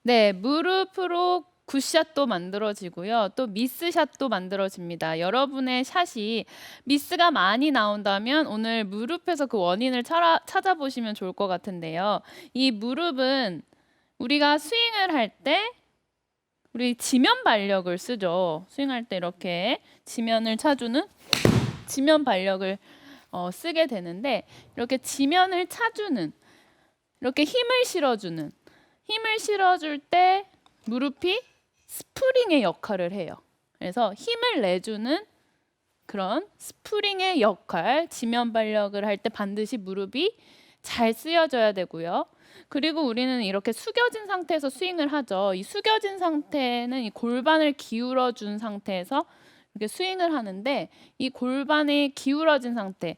네, 무릎으로 굿샷도 만들어지고요. 또 미스샷도 만들어집니다. 여러분의 샷이 미스가 많이 나온다면 오늘 무릎에서 그 원인을 찾아보시면 좋을 것 같은데요. 이 무릎은 우리가 스윙을 할 때 우리 지면 발력을 쓰죠. 스윙할 때 이렇게 지면을 차주는 지면 발력을 쓰게 되는데 이렇게 지면을 차주는 이렇게 힘을 실어줄 때 무릎이 스프링의 역할을 해요. 그래서 힘을 내주는 그런 스프링의 역할, 지면 발력을 할 때 반드시 무릎이 잘 쓰여져야 되고요. 그리고 우리는 이렇게 숙여진 상태에서 스윙을 하죠. 이 숙여진 상태는 이 골반을 기울여 준 상태에서 이렇게 스윙을 하는데 이 골반이 기울어진 상태,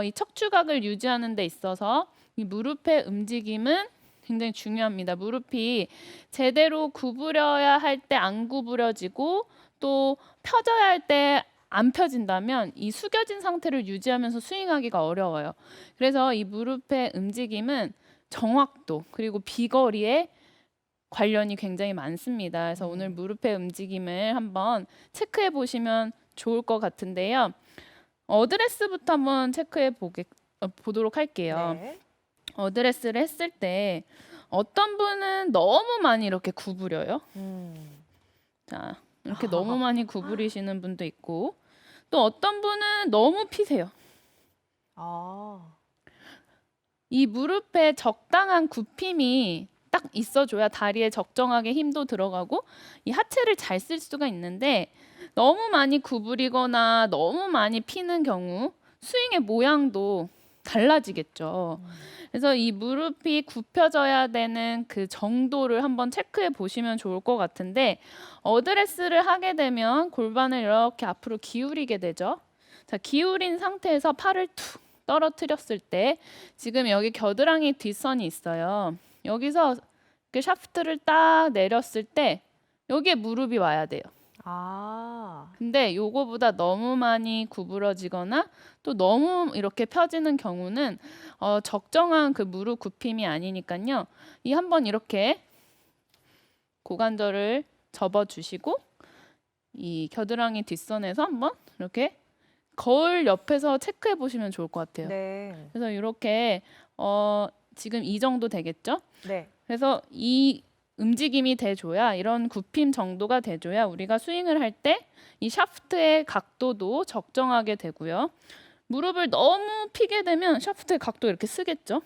이 척추각을 유지하는 데 있어서 이 무릎의 움직임은 굉장히 중요합니다. 무릎이 제대로 구부려야 할 때 안 구부려지고 또 펴져야 할 때 안 펴진다면 이 숙여진 상태를 유지하면서 스윙하기가 어려워요. 그래서 이 무릎의 움직임은 정확도 그리고 비거리에 관련이 굉장히 많습니다. 그래서 오늘 무릎의 움직임을 한번 체크해 보시면 좋을 것 같은데요. 어드레스부터 한번 보도록 할게요. 네. 어드레스를 했을 때 어떤 분은 너무 많이 이렇게 구부려요. 자, 이렇게 너무 많이 구부리시는 분도 있고 또 어떤 분은 너무 피세요. 아. 이 무릎에 적당한 굽힘이 딱 있어줘야 다리에 적정하게 힘도 들어가고 이 하체를 잘 쓸 수가 있는데 너무 많이 구부리거나 너무 많이 피는 경우 스윙의 모양도 달라지겠죠. 그래서 이 무릎이 굽혀져야 되는 그 정도를 한번 체크해 보시면 좋을 것 같은데 어드레스를 하게 되면 골반을 이렇게 앞으로 기울이게 되죠. 자, 기울인 상태에서 팔을 툭 떨어뜨렸을 때 지금 여기 겨드랑이 뒷선이 있어요. 여기서 그 샤프트를 딱 내렸을 때 여기에 무릎이 와야 돼요. 아. 근데 요거보다 너무 많이 구부러지거나 또 너무 이렇게 펴지는 경우는 적정한 그 무릎 굽힘이 아니니까요. 이 한번 이렇게 고관절을 접어 주시고 이 겨드랑이 뒷선에서 한번 이렇게 거울 옆에서 체크해 보시면 좋을 것 같아요. 네. 그래서 이렇게 지금 이 정도 되겠죠? 네. 그래서 이 움직임이 돼줘야 이런 굽힘 정도가 돼줘야 우리가 스윙을 할 때 이 샤프트의 각도도 적정하게 되고요. 무릎을 너무 피게 되면 샤프트의 각도 이렇게 쓰겠죠.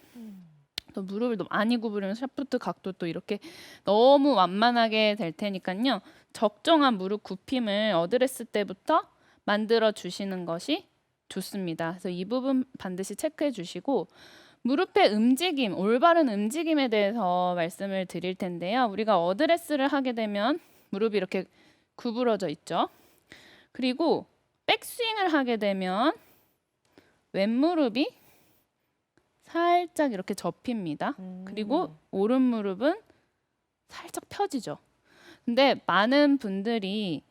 또 무릎을 너무 많이 구부리면 샤프트 각도 또 이렇게 너무 완만하게 될 테니까요. 적정한 무릎 굽힘을 어드레스 때부터 만들어 주시는 것이 좋습니다. 그래서 이 부분 반드시 체크해 주시고 무릎의 움직임, 올바른 움직임에 대해서 말씀을 드릴 텐데요. 우리가 어드레스를 하게 되면 무릎이 이렇게 구부러져 있죠. 그리고 백스윙을 하게 되면 왼무릎이 살짝 이렇게 접힙니다. 그리고 오른 무릎은 살짝 펴지죠. 근데 많은 분들이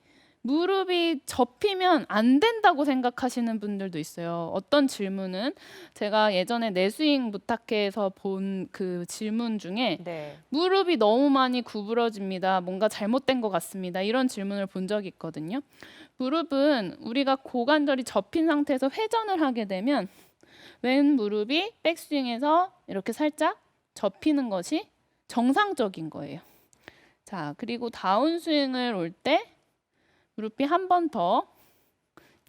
무릎이 접히면 안 된다고 생각하시는 분들도 있어요. 어떤 질문은 제가 예전에 내스윙 부탁해서 본 그 질문 중에 네. 무릎이 너무 많이 구부러집니다. 뭔가 잘못된 것 같습니다. 이런 질문을 본 적이 있거든요. 무릎은 우리가 고관절이 접힌 상태에서 회전을 하게 되면 왼 무릎이 백스윙에서 이렇게 살짝 접히는 것이 정상적인 거예요. 자, 그리고 다운스윙을 올 때 무릎이 한 번 더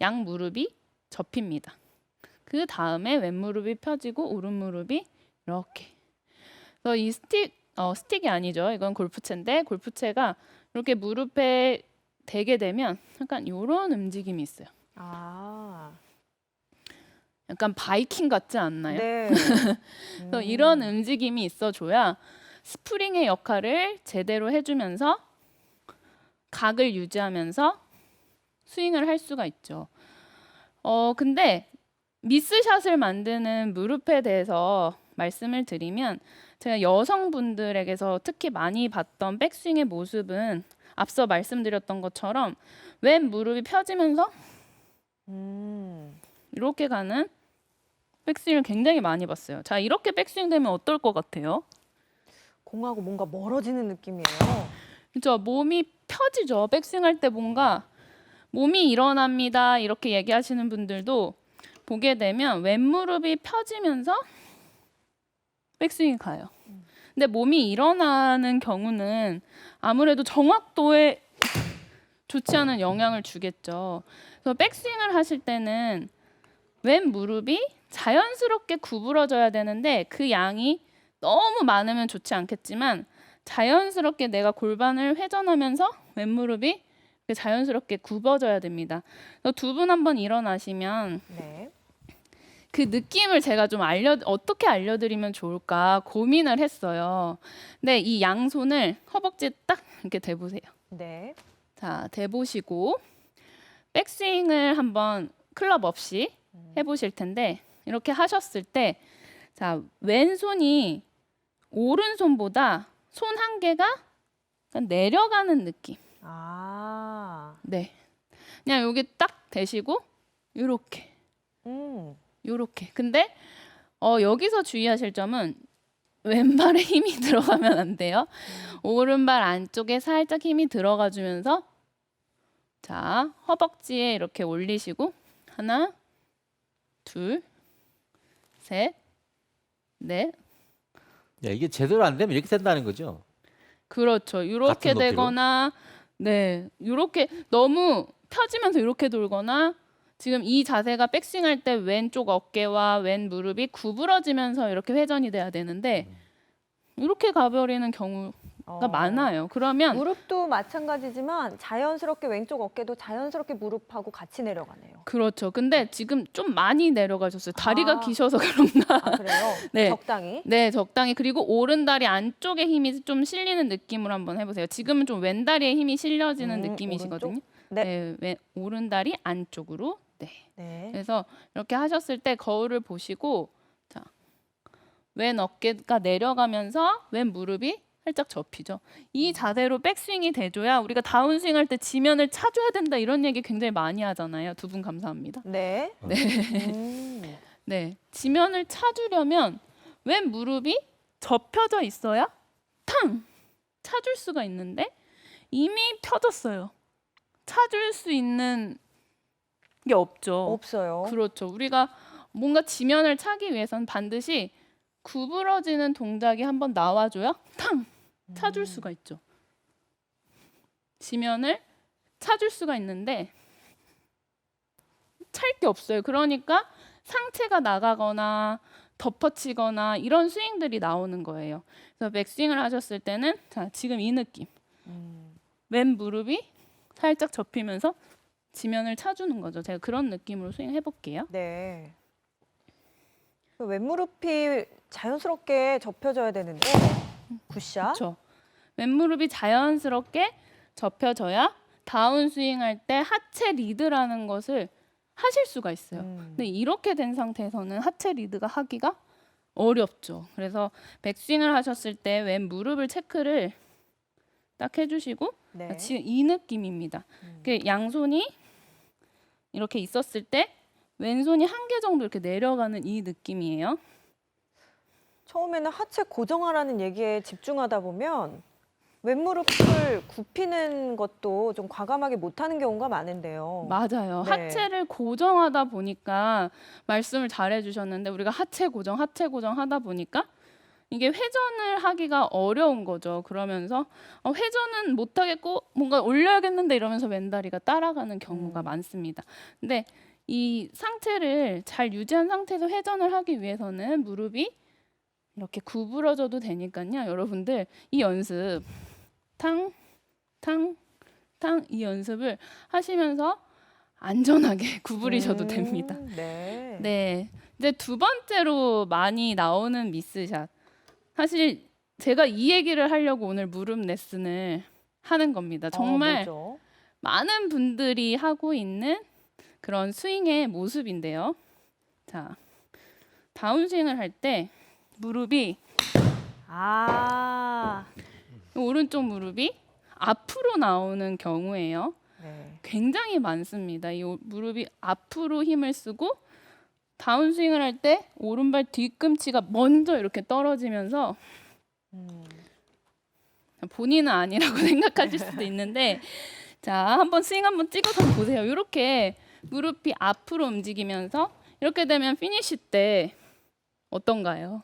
양 무릎이 접힙니다. 그 다음에 왼 무릎이 펴지고 오른 무릎이 이렇게. 그래서 이 스틱이 아니죠. 이건 골프채인데 골프채가 이렇게 무릎에 대게 되면 약간 이런 움직임이 있어요. 아. 약간 바이킹 같지 않나요? 네. 그래서 이런 움직임이 있어줘야 스프링의 역할을 제대로 해주면서 각을 유지하면서 스윙을 할 수가 있죠. 근데 미스샷을 만드는 무릎에 대해서 말씀을 드리면 제가 여성분들에게서 특히 많이 봤던 백스윙의 모습은 앞서 말씀드렸던 것처럼 왼 무릎이 펴지면서 이렇게 가는 백스윙을 굉장히 많이 봤어요. 자, 이렇게 백스윙 되면 어떨 것 같아요? 공하고 뭔가 멀어지는 느낌이에요. 그렇죠. 몸이 펴지죠. 백스윙 할 때 뭔가 몸이 일어납니다. 이렇게 얘기하시는 분들도 보게 되면 왼무릎이 펴지면서 백스윙이 가요. 근데 몸이 일어나는 경우는 아무래도 정확도에 좋지 않은 영향을 주겠죠. 그래서 백스윙을 하실 때는 왼 무릎이 자연스럽게 구부러져야 되는데 그 양이 너무 많으면 좋지 않겠지만 자연스럽게 내가 골반을 회전하면서 왼 무릎이 자연스럽게 굽어져야 됩니다. 두 분 한번 일어나시면 네. 그 느낌을 제가 좀 어떻게 알려드리면 좋을까 고민을 했어요. 근데 이 양손을 허벅지에 딱 이렇게 대보세요. 네. 자, 대보시고 백스윙을 한번 클럽 없이 해보실 텐데 이렇게 하셨을 때 자, 왼손이 오른손보다 손 한 개가 약간 내려가는 느낌. 아. 네. 그냥 여기 딱 대시고 요렇게. 요렇게. 근데 여기서 주의하실 점은 왼발에 힘이 들어가면 안 돼요. 오른발 안쪽에 살짝 힘이 들어가 주면서 자, 허벅지에 이렇게 올리시고 하나, 둘, 셋, 넷. 야, 이게 제대로 안 되면 이렇게 된다는 거죠. 그렇죠. 이렇게 같은 높이로? 되거나 네, 이렇게 너무 펴지면서 이렇게 돌거나 지금 이 자세가 백스윙 할 때 왼쪽 어깨와 왼 무릎이 구부러지면서 이렇게 회전이 돼야 되는데 이렇게 가버리는 경우가 많아요. 그러면 무릎도 마찬가지지만 자연스럽게 왼쪽 어깨도 자연스럽게 무릎하고 같이 내려가네요. 그렇죠. 근데 지금 좀 많이 내려가셨어요. 다리가 아. 기셔서 그런가? 아, 그래요? 네. 적당히. 네, 적당히. 그리고 오른다리 안쪽에 힘이 좀 실리는 느낌으로 한번 해보세요. 지금은 좀 왼다리에 힘이 실려지는 느낌이시거든요. 오른쪽? 네. 오른다리 안쪽으로. 네. 네. 그래서 이렇게 하셨을 때 거울을 보시고 자, 왼 어깨가 내려가면서 왼 무릎이 살짝 접히죠. 이 자세로 백스윙이 돼줘야 우리가 다운스윙 할 때 지면을 차줘야 된다 이런 얘기 굉장히 많이 하잖아요. 두 분 감사합니다. 네. 네. 음. 네, 지면을 차주려면 왼 무릎이 접혀져 있어야 탕 차줄 수가 있는데 이미 펴졌어요. 차줄 수 있는 게 없죠. 없어요. 그렇죠. 우리가 뭔가 지면을 차기 위해서는 반드시 구부러지는 동작이 한번 나와줘야 탕 차줄 수가 있죠. 지면을 차줄 수가 있는데 찰 게 없어요. 그러니까 상체가 나가거나 덮어치거나 이런 스윙들이 나오는 거예요. 그래서 백스윙을 하셨을 때는 자, 지금 이 느낌. 왼 무릎이 살짝 접히면서 지면을 차주는 거죠. 제가 그런 느낌으로 스윙 해볼게요. 네. 왼무릎이 자연스럽게 접혀져야 되는데 굿샷. 그렇죠. 왼무릎이 자연스럽게 접혀져야 다운 스윙할 때 하체 리드라는 것을 하실 수가 있어요. 근데 이렇게 된 상태에서는 하체 리드가 하기가 어렵죠. 그래서 백스윙을 하셨을 때 왼 무릎을 체크를 딱 해주시고 네. 지금 이 느낌입니다. 그 양손이 이렇게 있었을 때 왼손이 한 개 정도 이렇게 내려가는 이 느낌이에요. 처음에는 하체 고정하라는 얘기에 집중하다 보면 왼무릎을 굽히는 것도 좀 과감하게 못하는 경우가 많은데요. 맞아요. 네. 하체를 고정하다 보니까 말씀을 잘 해주셨는데 우리가 하체 고정 하다 보니까 이게 회전을 하기가 어려운 거죠. 그러면서 회전은 못하겠고 뭔가 올려야겠는데 이러면서 왼다리가 따라가는 경우가 많습니다. 근데 이 상태를 잘 유지한 상태에서 회전을 하기 위해서는 무릎이 이렇게 구부러져도 되니까요. 여러분들 이 연습 탕, 탕, 탕 이 연습을 하시면서 안전하게 구부리셔도 됩니다. 네. 네. 이제 두 번째로 많이 나오는 미스샷. 사실 제가 이 얘기를 하려고 오늘 무릎 레슨을 하는 겁니다. 정말 뭐죠? 많은 분들이 하고 있는 그런 스윙의 모습인데요. 자, 다운스윙을 할 때 무릎이 아. 오른쪽 무릎이 앞으로 나오는 경우예요. 네. 굉장히 많습니다. 이 무릎이 앞으로 힘을 쓰고 다운스윙을 할 때 오른발 뒤꿈치가 먼저 이렇게 떨어지면서 본인은 아니라고 생각하실 수도 있는데 자, 한번 스윙 한번 찍어서 보세요. 이렇게 무릎이 앞으로 움직이면서 이렇게 되면 피니시 때 어떤가요?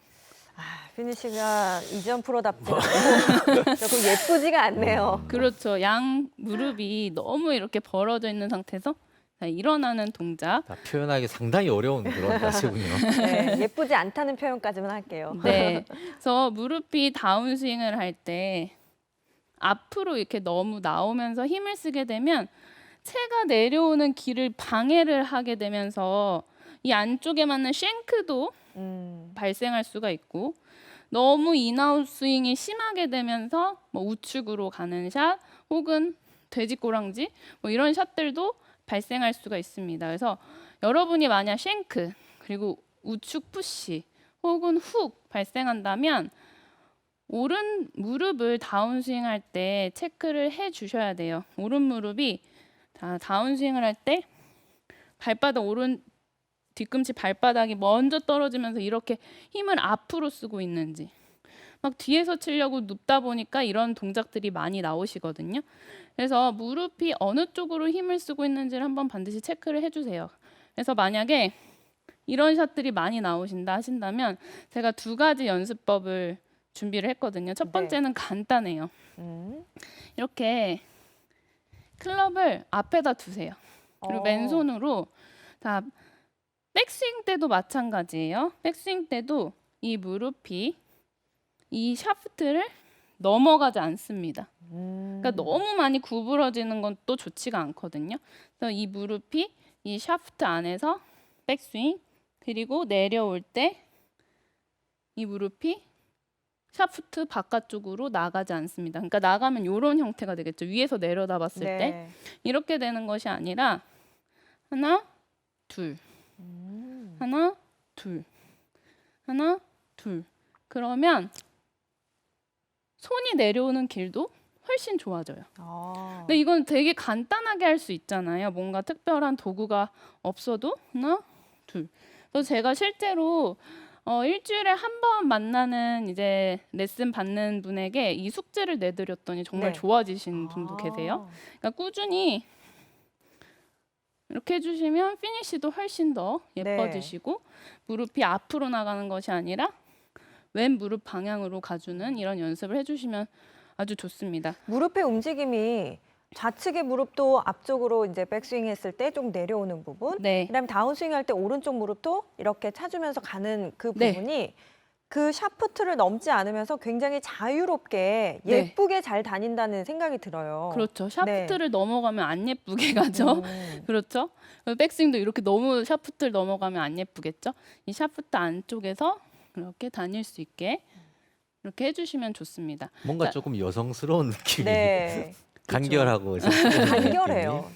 피니시가 이전 프로답지 않고 조금 예쁘지가 않네요. 그렇죠. 양 무릎이 너무 이렇게 벌어져 있는 상태에서 자, 일어나는 동작. 다 표현하기 상당히 어려운 그런 자세군요. 네, 예쁘지 않다는 표현까지만 할게요. 네. 그래서 무릎이 다운스윙을 할 때 앞으로 이렇게 너무 나오면서 힘을 쓰게 되면 체가 내려오는 길을 방해를 하게 되면서 이 안쪽에 맞는 쉔크도 발생할 수가 있고 너무 인아웃 스윙이 심하게 되면서 뭐 우측으로 가는 샷 혹은 돼지꼬랑지 뭐 이런 샷들도 발생할 수가 있습니다. 그래서 여러분이 만약 쉔크 그리고 우측 푸시 혹은 훅 발생한다면 오른 무릎을 다운스윙 할 때 체크를 해 주셔야 돼요. 오른 무릎이 다운스윙을 할 때 발바닥 오른 뒤꿈치 발바닥이 먼저 떨어지면서 이렇게 힘을 앞으로 쓰고 있는지 막 뒤에서 치려고 눕다 보니까 이런 동작들이 많이 나오시거든요. 그래서 무릎이 어느 쪽으로 힘을 쓰고 있는지를 한번 반드시 체크를 해주세요. 그래서 만약에 이런 샷들이 많이 나오신다 하신다면 제가 2가지 연습법을 준비를 했거든요. 첫 번째는 간단해요. 이렇게 클럽을 앞에다 두세요. 그리고 맨손으로 자 백스윙 때도 마찬가지예요. 백스윙 때도 이 무릎이 이 샤프트를 넘어가지 않습니다. 그러니까 너무 많이 구부러지는 건 또 좋지가 않거든요. 그래서 이 무릎이 이 샤프트 안에서 백스윙 그리고 내려올 때 이 무릎이 샤프트 바깥쪽으로 나가지 않습니다. 그러니까 나가면 이런 형태가 되겠죠. 위에서 내려다 봤을 때 이렇게 되는 것이 아니라 하나, 둘, 하나, 둘, 하나, 둘. 그러면 손이 내려오는 길도 훨씬 좋아져요. 근데 이건 되게 간단하게 할 수 있잖아요. 뭔가 특별한 도구가 없어도 하나, 둘. 그래서 제가 실제로 일주일에 한 번 만나는 이제 레슨 받는 분에게 이 숙제를 내드렸더니 정말 좋아지신 분도 계세요. 그러니까 꾸준히 이렇게 해주시면 피니시도 훨씬 더 예뻐지시고 무릎이 앞으로 나가는 것이 아니라 왼 무릎 방향으로 가주는 이런 연습을 해주시면 아주 좋습니다. 무릎의 움직임이 좌측의 무릎도 앞쪽으로 이제 백스윙 했을 때 좀 내려오는 부분, 그다음에 다운스윙 할 때 오른쪽 무릎도 이렇게 차주면서 가는 그 부분이 그 샤프트를 넘지 않으면서 굉장히 자유롭게 예쁘게 잘 다닌다는 생각이 들어요. 그렇죠. 샤프트를 넘어가면 안 예쁘게 가죠. 그렇죠. 백스윙도 이렇게 너무 샤프트를 넘어가면 안 예쁘겠죠. 이 샤프트 안쪽에서 이렇게 다닐 수 있게 이렇게 해주시면 좋습니다. 뭔가 조금 여성스러운 느낌이 간결하고 간결해요.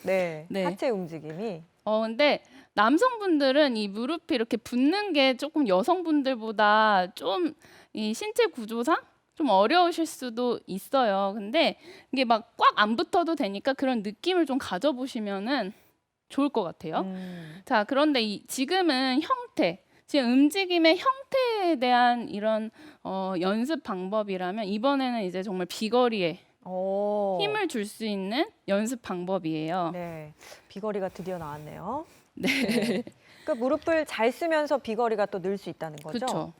하체 움직임이. 근데 남성분들은 이 무릎이 이렇게 붙는 게 조금 여성분들보다 좀 이 신체 구조상 좀 어려우실 수도 있어요. 근데 이게 막 꽉 안 붙어도 되니까 그런 느낌을 좀 가져보시면은 좋을 것 같아요. 자, 그런데 지금은 형태, 지금 움직임의 형태에 대한 이런 연습 방법이라면 이번에는 이제 정말 비거리에 힘을 줄 수 있는 연습 방법이에요. 비거리가 드디어 나왔네요. 그러니까 무릎을 잘 쓰면서 비거리가 또 늘 수 있다는 거죠. 그렇죠.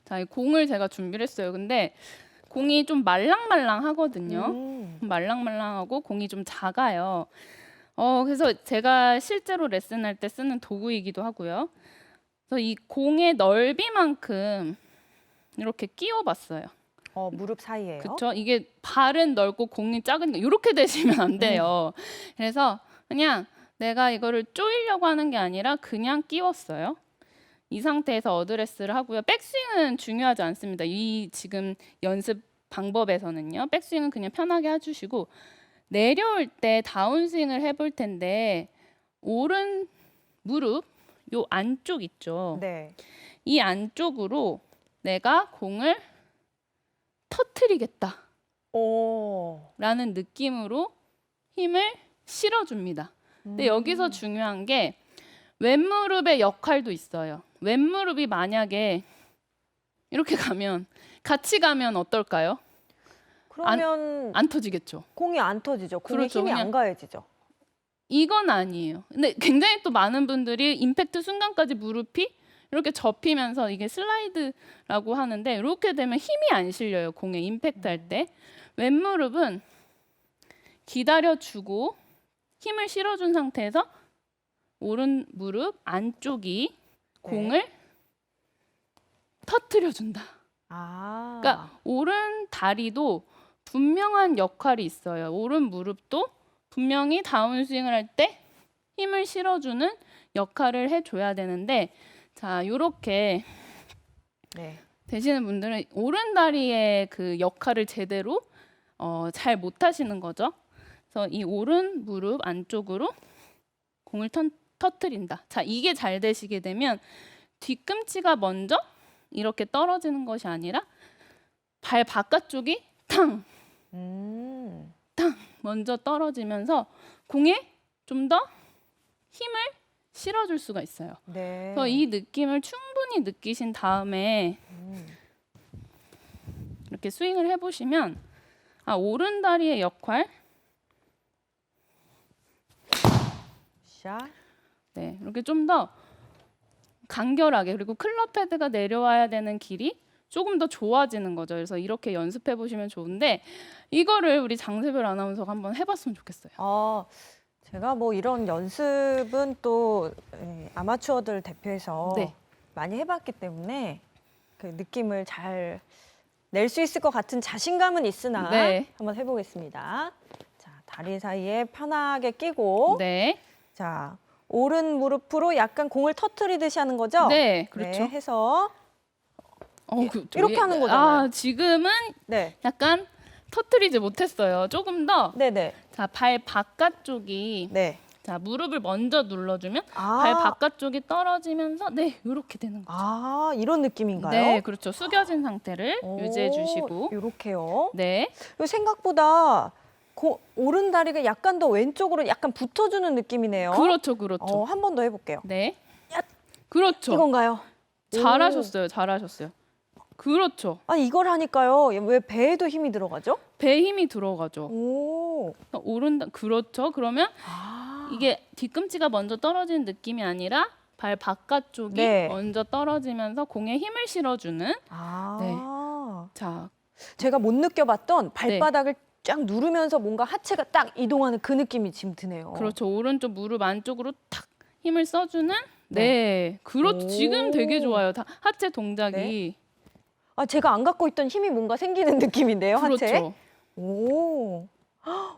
자, 이 공을 제가 준비를 했어요. 근데 공이 좀 말랑말랑하거든요. 말랑말랑하고 공이 좀 작아요. 그래서 제가 실제로 레슨할 때 쓰는 도구이기도 하고요. 그래서 이 공의 넓이만큼 이렇게 끼워봤어요. 무릎 사이에요. 그렇죠. 이게 발은 넓고 공이 작으니까 이렇게 되시면 안 돼요. 그래서 그냥 내가 이거를 조이려고 하는 게 아니라 그냥 끼웠어요. 이 상태에서 어드레스를 하고요. 백스윙은 중요하지 않습니다. 이 지금 연습 방법에서는요. 백스윙은 그냥 편하게 해주시고 내려올 때 다운스윙을 해볼 텐데 오른 무릎 요 안쪽 있죠. 이 안쪽으로 내가 공을 터트리겠다 라는 느낌으로 힘을 실어줍니다. 근데 여기서 중요한 게 왼무릎의 역할도 있어요. 왼무릎이 만약에 이렇게 가면 같이 가면 어떨까요? 그러면 안 터지겠죠. 공이 안 터지죠. 공에 그렇죠. 힘이 안 그냥 가해지죠. 이건 아니에요. 근데 굉장히 또 많은 분들이 임팩트 순간까지 무릎이 이렇게 접히면서 이게 슬라이드라고 하는데 이렇게 되면 힘이 안 실려요. 공에 임팩트 할 때. 왼무릎은 기다려주고 힘을 실어준 상태에서 오른 무릎 안쪽이 공을 터뜨려준다. 아. 그러니까 오른 다리도 분명한 역할이 있어요. 오른 무릎도 분명히 다운스윙을 할 때 힘을 실어주는 역할을 해줘야 되는데 자, 요렇게 네. 되시는 분들은 오른 다리의 그 역할을 제대로 잘 못하시는 거죠. 그래서 이 오른 무릎 안쪽으로 공을 터뜨린다. 자, 이게 잘 되시게 되면 뒤꿈치가 먼저 이렇게 떨어지는 것이 아니라 발 바깥쪽이 탕 먼저 떨어지면서 공에 좀 더 힘을 실어줄 수가 있어요. 네. 그래서 이 느낌을 충분히 느끼신 다음에 이렇게 스윙을 해보시면 아, 오른 다리의 역할 샷. 네, 이렇게 좀 더 간결하게 그리고 클럽 헤드가 내려와야 되는 길이 조금 더 좋아지는 거죠. 그래서 이렇게 연습해 보시면 좋은데 이거를 우리 장세별 아나운서가 한번 해봤으면 좋겠어요. 제가 뭐 이런 연습은 또 아마추어들 대표해서 네. 많이 해봤기 때문에 그 느낌을 잘 낼 수 있을 것 같은 자신감은 있으나 네. 한번 해보겠습니다. 자, 다리 사이에 편하게 끼고 네, 자, 오른 무릎으로 약간 공을 터트리듯이 하는 거죠? 네, 그렇죠. 네, 해서 이렇게 이게- 하는 거잖아요. 아, 지금은 네, 약간 터트리지 못했어요. 조금 더 네, 자, 발 바깥쪽이 네. 자, 무릎을 먼저 눌러주면 아, 발 바깥쪽이 떨어지면서 네, 이렇게 되는 거죠. 이런 느낌인가요? 네, 그렇죠. 숙여진 상태를 유지해 주시고 이렇게요. 네, 이거 생각보다 오른 다리가 약간 더 왼쪽으로 약간 붙어주는 느낌이네요. 그렇죠, 그렇죠. 한 번 더 해볼게요. 네, 야, 그렇죠. 이건가요? 잘하셨어요, 잘하셨어요. 그렇죠. 이걸 하니까요. 왜 배에도 힘이 들어가죠? 배에 힘이 들어가죠. 오. 오른다, 그렇죠. 그러면 이게 뒤꿈치가 먼저 떨어지는 느낌이 아니라 발 바깥쪽이 네. 먼저 떨어지면서 공에 힘을 실어주는. 네. 자, 제가 못 느껴봤던 발바닥을 쫙 누르면서 뭔가 하체가 딱 이동하는 그 느낌이 지금 드네요. 그렇죠. 오른쪽 무릎 안쪽으로 탁 힘을 써주는. 네. 네, 그렇죠. 오. 지금 되게 좋아요. 하체 동작이. 네. 제가 안 갖고 있던 힘이 뭔가 생기는 느낌인데요, 하체. 그렇죠. 오.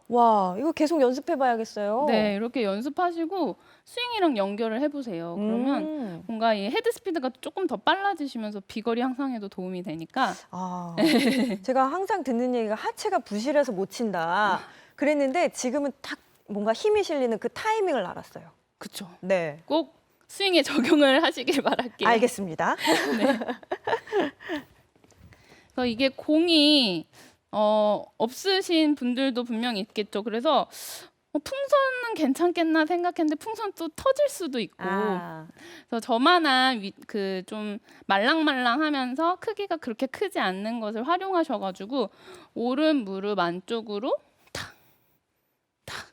와, 이거 계속 연습해봐야겠어요. 네, 이렇게 연습하시고 스윙이랑 연결을 해보세요. 그러면 뭔가 이 헤드 스피드가 조금 더 빨라지시면서 비거리 향상에도 도움이 되니까. 제가 항상 듣는 얘기가 하체가 부실해서 못 친다. 그랬는데 지금은 딱 뭔가 힘이 실리는 그 타이밍을 알았어요. 그렇죠. 네. 꼭 스윙에 적용을 하시길 바랄게요. 알겠습니다. 네. 그래서 이게 공이 없으신 분들도 분명히 있겠죠. 그래서 풍선은 괜찮겠나 생각했는데 풍선 또 터질 수도 있고. 그래서 저만한 그 좀 말랑말랑하면서 크기가 그렇게 크지 않는 것을 활용하셔가지고 오른 무릎 안쪽으로 탁탁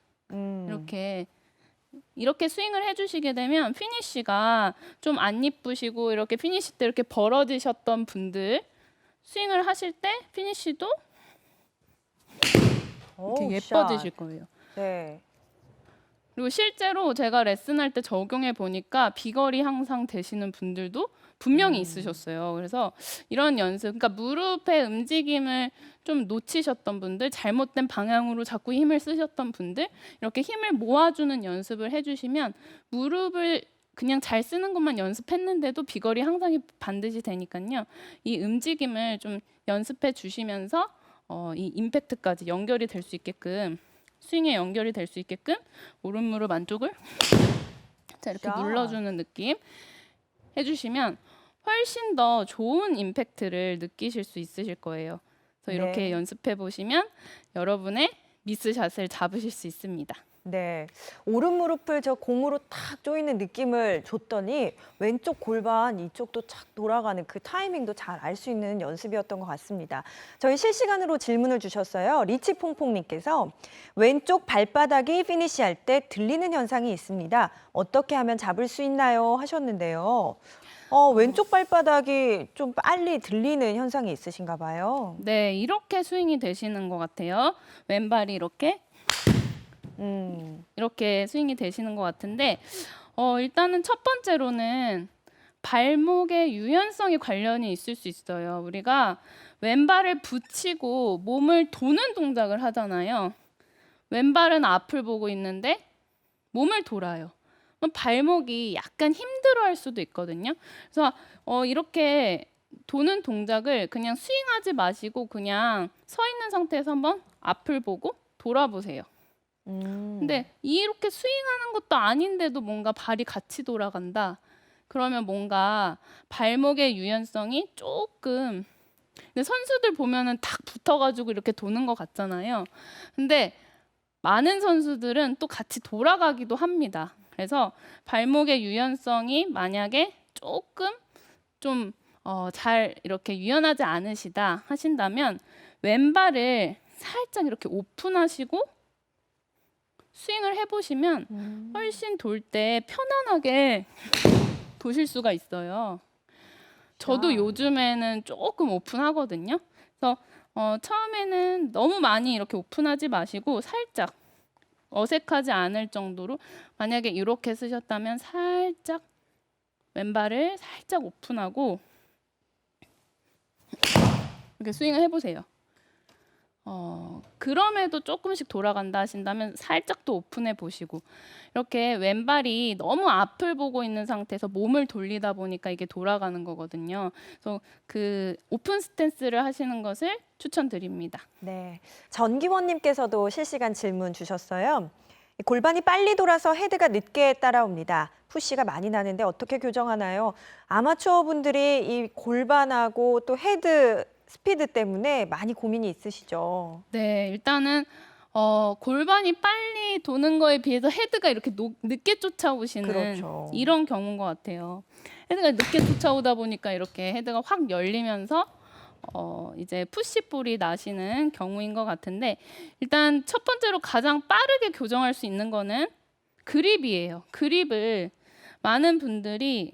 이렇게 스윙을 해주시게 되면 피니쉬가 좀 안 이쁘시고 이렇게 피니쉬 때 이렇게 벌어지셨던 분들 스윙을 하실 때 피니쉬도 이렇게 예뻐지실 거예요. 네. 그리고 실제로 제가 레슨할 때 적용해 보니까 비거리 향상 되시는 분들도 분명히 있으셨어요. 그래서 이런 연습, 그러니까 무릎의 움직임을 좀 놓치셨던 분들, 잘못된 방향으로 자꾸 힘을 쓰셨던 분들, 이렇게 힘을 모아주는 연습을 해주시면 무릎을 그냥 잘 쓰는 것만 연습했는데도 비거리 향상이 반드시 되니까요. 이 움직임을 좀 연습해 주시면서 이 임팩트까지 연결이 될 수 있게끔 스윙에 연결이 될 수 있게끔 오른 무릎 안쪽을 자, 이렇게 눌러주는 느낌 해주시면 훨씬 더 좋은 임팩트를 느끼실 수 있으실 거예요. 그래서 이렇게 연습해 보시면 여러분의 미스샷을 잡으실 수 있습니다. 네, 오른 무릎을 저 공으로 탁 조이는 느낌을 줬더니 왼쪽 골반 이쪽도 착 돌아가는 그 타이밍도 잘 알 수 있는 연습이었던 것 같습니다. 저희 실시간으로 질문을 주셨어요. 리치퐁퐁님께서 왼쪽 발바닥이 피니시할 때 들리는 현상이 있습니다. 어떻게 하면 잡을 수 있나요? 하셨는데요. 왼쪽 발바닥이 좀 빨리 들리는 현상이 있으신가 봐요. 네, 이렇게 스윙이 되시는 것 같아요. 왼발이 이렇게 스윙이 되시는 것 같은데 일단은 첫 번째로는 발목의 유연성이 관련이 있을 수 있어요. 우리가 왼발을 붙이고 몸을 도는 동작을 하잖아요. 왼발은 앞을 보고 있는데 몸을 돌아요. 그럼 발목이 약간 힘들어할 수도 있거든요. 그래서 이렇게 도는 동작을 그냥 스윙하지 마시고 그냥 서 있는 상태에서 한번 앞을 보고 돌아보세요. 근데 이렇게 스윙하는 것도 아닌데도 뭔가 발이 같이 돌아간다. 그러면 뭔가 발목의 유연성이 조금, 근데 선수들 보면은 탁 붙어가지고 이렇게 도는 것 같잖아요. 근데 많은 선수들은 또 같이 돌아가기도 합니다. 그래서 발목의 유연성이 만약에 조금 좀 잘 이렇게 유연하지 않으시다 하신다면 왼발을 살짝 이렇게 오픈하시고 스윙을 해보시면 훨씬 돌 때 편안하게 도실 수가 있어요. 저도 요즘에는 조금 오픈하거든요. 그래서 처음에는 너무 많이 이렇게 오픈하지 마시고 살짝 어색하지 않을 정도로 만약에 이렇게 쓰셨다면 살짝 왼발을 살짝 오픈하고 이렇게 스윙을 해보세요. 그럼에도 조금씩 돌아간다 하신다면 살짝 또 오픈해 보시고 이렇게 왼발이 너무 앞을 보고 있는 상태에서 몸을 돌리다 보니까 이게 돌아가는 거거든요. 그래서 그 오픈 스탠스를 하시는 것을 추천드립니다. 네, 전기원님께서도 실시간 질문 주셨어요. 골반이 빨리 돌아서 헤드가 늦게 따라옵니다. 푸시가 많이 나는데 어떻게 교정하나요? 아마추어 분들이 이 골반하고 또 헤드 스피드 때문에 많이 고민이 있으시죠? 네, 일단은 골반이 빨리 도는 거에 비해서 헤드가 이렇게 늦게 쫓아오시는 그렇죠. 이런 경우인 것 같아요. 헤드가 늦게 쫓아오다 보니까 이렇게 헤드가 확 열리면서 이제 푸시볼이 나시는 경우인 것 같은데 일단 첫 번째로 가장 빠르게 교정할 수 있는 거는 그립이에요. 그립을 많은 분들이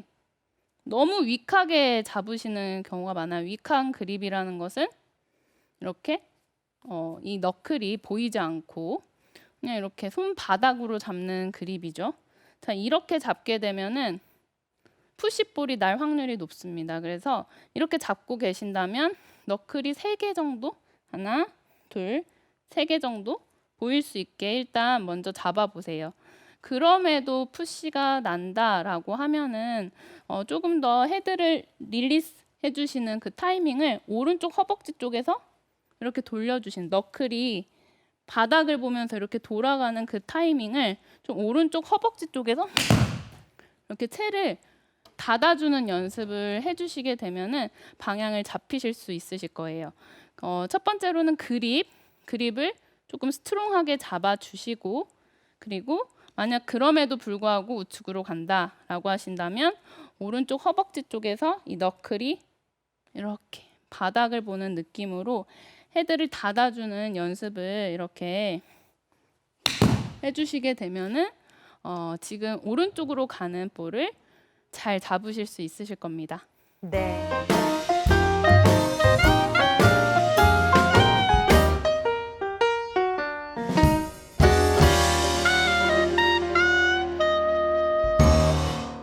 너무 윅하게 잡으시는 경우가 많아요. 윅한 그립이라는 것은 이렇게 이 너클이 보이지 않고 그냥 이렇게 손바닥으로 잡는 그립이죠. 자, 이렇게 잡게 되면은 푸시볼이 날 확률이 높습니다. 그래서 이렇게 잡고 계신다면 너클이 3개 정도, 하나, 둘, 3개 정도 보일 수 있게 일단 먼저 잡아보세요. 그럼에도 푸시가 난다라고 하면은 조금 더 헤드를 릴리스 해주시는 그 타이밍을 오른쪽 허벅지 쪽에서 이렇게 돌려주시는 너클이 바닥을 보면서 이렇게 돌아가는 그 타이밍을 좀 오른쪽 허벅지 쪽에서 이렇게 채를 닫아주는 연습을 해주시게 되면은 방향을 잡히실 수 있으실 거예요. 첫 번째로는 그립을 조금 스트롱하게 잡아주시고 그리고 만약 그럼에도 불구하고 우측으로 간다라고 하신다면 오른쪽 허벅지 쪽에서 이 너클이 이렇게 바닥을 보는 느낌으로 헤드를 닫아주는 연습을 이렇게 해주시게 되면은 지금 오른쪽으로 가는 볼을 잘 잡으실 수 있으실 겁니다. 네.